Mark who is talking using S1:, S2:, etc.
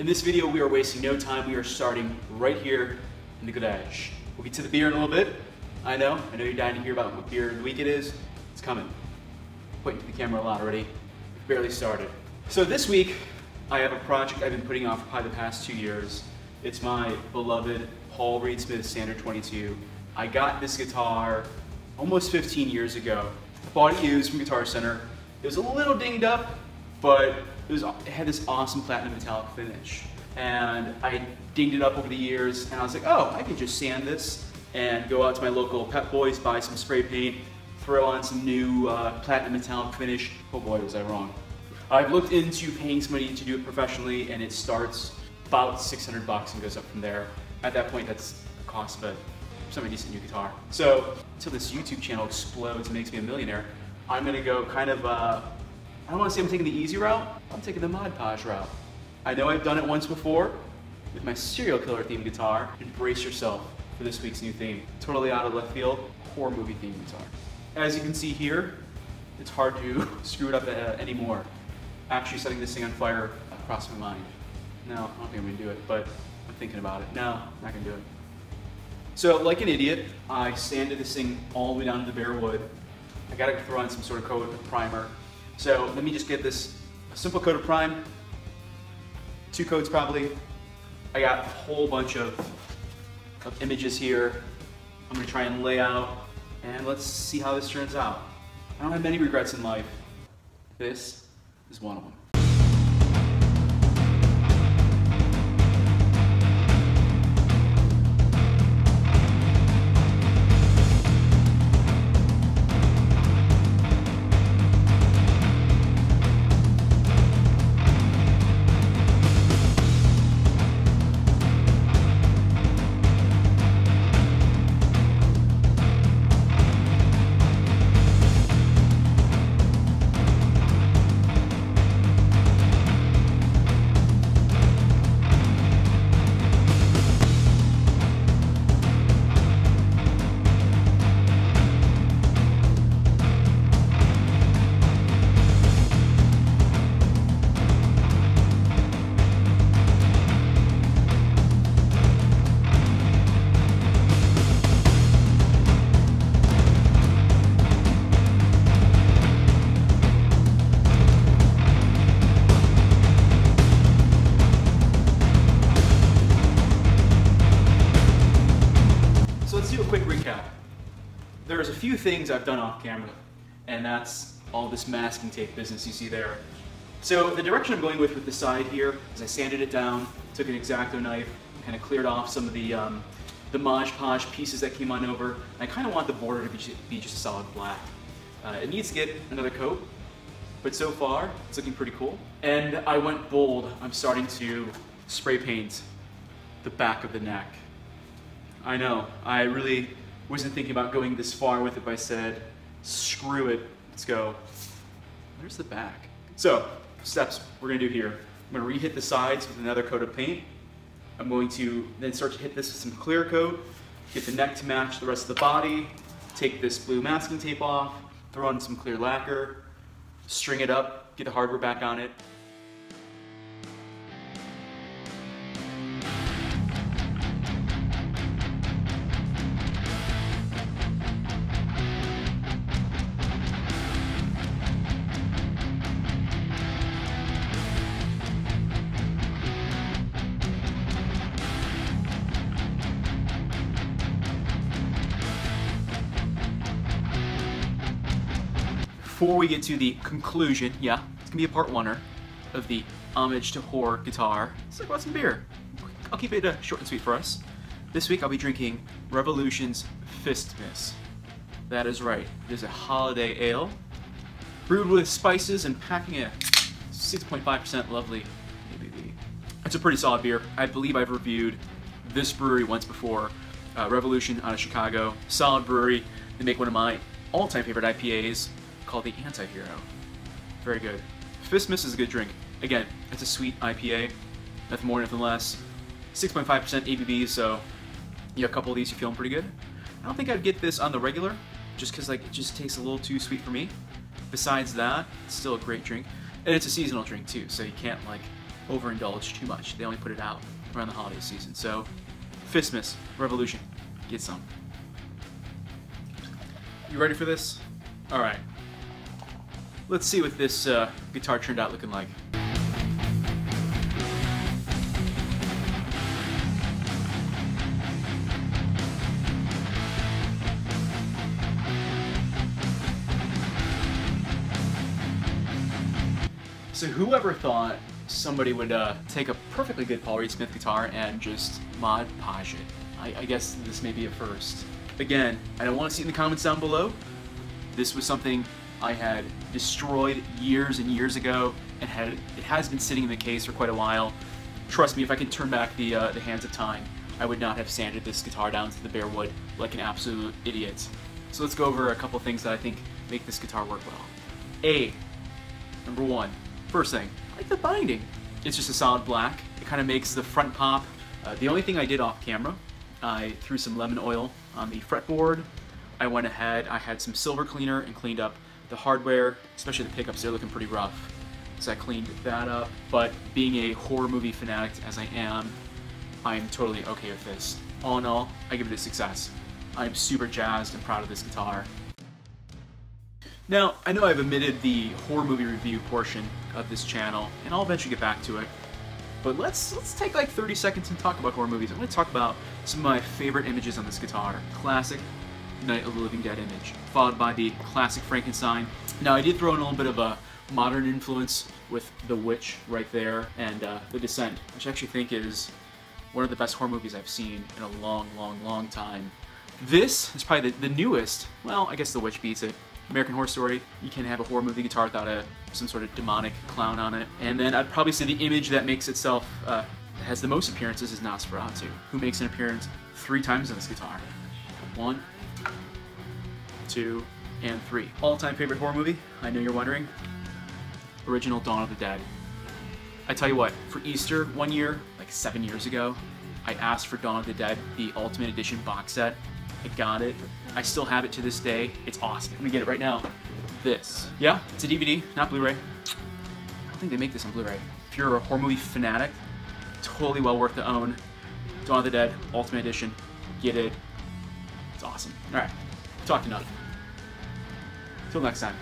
S1: this video, we are wasting no time. We are starting right here in the garage. We'll get to the beer in a little bit. I know you're dying to hear about what beer of the week it is. It's coming. Pointing to the camera a lot already. We've barely started. So this week, I have a project I've been putting off for probably the past 2 years. It's my beloved Paul Reed Smith Standard 22. I got this guitar almost 15 years ago. I bought it used from Guitar Center. It was a little dinged up, but it had this awesome platinum metallic finish. And I dinged it up over the years, and I was like, oh, I can just sand this and go out to my local Pep Boys, buy some spray paint, throw on some new platinum metallic finish. Oh boy, was I wrong. I've looked into paying somebody to do it professionally, and it starts about $600 and goes up from there. At that point, that's the cost of a semi-decent new guitar. So until this YouTube channel explodes and makes me a millionaire, I'm gonna go kind of, I don't wanna say I'm taking the easy route, I'm taking the Mod Podge route. I know I've done it once before with my serial killer themed guitar. Embrace yourself for this week's new theme. Totally out of left field, horror movie themed guitar. As you can see here, it's hard to screw it up anymore. Actually setting this thing on fire crossed my mind. No, I don't think I'm gonna do it, but I'm thinking about it. No, I'm not gonna do it. So, like an idiot, I sanded this thing all the way down to the bare wood. I gotta throw on some sort of coat of primer. So let me just get this, a simple coat of prime, 2 coats probably. I got a whole bunch of images here. I'm gonna try and lay out, and let's see how this turns out. I don't have many regrets in life. This is one of them. There's a few things I've done off camera, and that's all this masking tape business you see there. So the direction I'm going with the side here is I sanded it down, took an X-Acto knife, kind of cleared off some of the Mod Podge pieces that came on over. And I kind of want the border to be just a solid black. It needs to get another coat, but so far it's looking pretty cool. And I went bold. I'm starting to spray paint the back of the neck. I know, I really wasn't thinking about going this far with it, but I said, screw it, let's go. Where's the back? So, steps we're gonna do here. I'm gonna re-hit the sides with another coat of paint. I'm going to then start to hit this with some clear coat, get the neck to match the rest of the body, take this blue masking tape off, throw on some clear lacquer, string it up, get the hardware back on it. Before we get to the conclusion, yeah, it's gonna be a part one-er of the homage to horror guitar. Let's talk about some beer. I'll keep it short and sweet for us. This week I'll be drinking Revolution's Fistmas. That is right, it is a holiday ale, brewed with spices and packing a 6.5% lovely ABV. It's a pretty solid beer. I believe I've reviewed this brewery once before, Revolution out of Chicago. Solid brewery. They make one of my all-time favorite IPAs, called the Anti-Hero. Very good. Fistmas is a good drink. Again, it's a sweet IPA, nothing more, nothing less. 6.5% ABV, so you have a couple of these, you're feeling pretty good. I don't think I'd get this on the regular, just because like it just tastes a little too sweet for me. Besides that, it's still a great drink, and it's a seasonal drink too, so you can't like overindulge too much. They only put it out around the holiday season. So, Fistmas Revolution, get some. You ready for this? All right. Let's see what this guitar turned out looking like. So whoever thought somebody would take a perfectly good Paul Reed Smith guitar and just Mod Podge it? I guess this may be a first. Again, I don't want to see it in the comments down below. This was something I had destroyed years and years ago, and it has been sitting in the case for quite a while. Trust me, if I could turn back the hands of time, I would not have sanded this guitar down to the bare wood like an absolute idiot. So let's go over a couple things that I think make this guitar work well. Number one, first thing, I like the binding. It's just a solid black. It kind of makes the front pop. The only thing I did off camera, I threw some lemon oil on the fretboard. I went ahead, I had some silver cleaner and cleaned up the hardware, especially the pickups. They're looking pretty rough. So I cleaned that up. But being a horror movie fanatic as I am, I'm totally okay with this. All in all, I give it a success. I'm super jazzed and proud of this guitar. Now, I know I've omitted the horror movie review portion of this channel, and I'll eventually get back to it. But let's take like 30 seconds and talk about horror movies. I'm going to talk about some of my favorite images on this guitar. Classic Night of the Living Dead image, followed by the classic Frankenstein. Now, I did throw in a little bit of a modern influence with The Witch right there, and The Descent, which I actually think is one of the best horror movies I've seen in a long, long, long time. This is probably the newest. Well, I guess The Witch beats it. American Horror Story. You can't have a horror movie guitar without some sort of demonic clown on it. And then I'd probably say the image that makes itself, has the most appearances is Nosferatu, who makes an appearance 3 times on this guitar. 1, 2, and 3. All-time favorite horror movie? I know you're wondering. Original Dawn of the Dead. I tell you what, for Easter one year, like 7 years ago, I asked for Dawn of the Dead, the Ultimate Edition box set. I got it. I still have it to this day. It's awesome. Let me get it right now. This. Yeah, it's a DVD, not Blu-ray. I don't think they make this on Blu-ray. If you're a horror movie fanatic, totally well worth to own. Dawn of the Dead, Ultimate Edition. Get it. It's awesome. Alright, talked enough. Till next time.